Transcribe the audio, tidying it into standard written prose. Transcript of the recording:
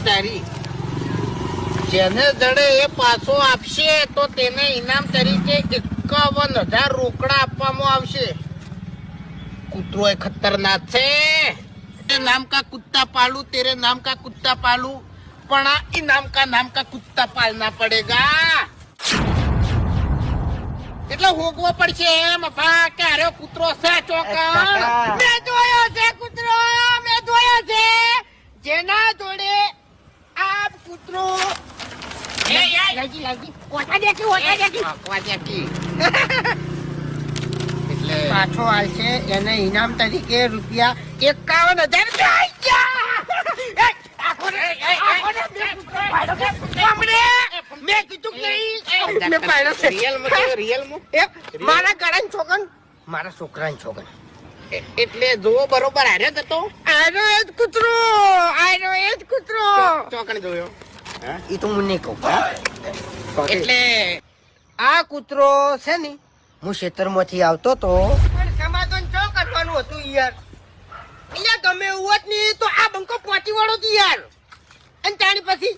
તારી જેને જડે એ પાછો આપશે તો તેને ઇનામ તરીકે 51,000 રોકડા આપવામાં આવશે. કૂતરો એ ખતરનાક છે. નામ કા કુત્તા પાલू तेरे नाम का कुत्ता पालू પણ આ ઇનામ કા કુત્તા પાલના પડેગા. એટલે હોગવો પડશે એમ બા કે અરે કૂતરો છે ચોકણ. મેં જોયો છે કૂતરો, મેં જોયો છે. જેના જોડે આ કૂતરો એટલે પાછો આવશે એને ઇનામ તરીકે રૂપિયા 51,000 મારા ગળાની છોકન મારા છોકરાની છોકન. એટલે જોવો બરોબર હાર્યો હતો. આનો એ જ કૂતરો ચોકણ જોયો. એ તો મને કહું. એટલે આ કૂતરો છે ને હું ખેતરમાંથી આવતો તો સમાધાન શું કરવાનું હતું યાર. એટલે ગમે એવું હોત ને તો આ બંકો પહોંચી વળો તું યાર. અને તાણી પછી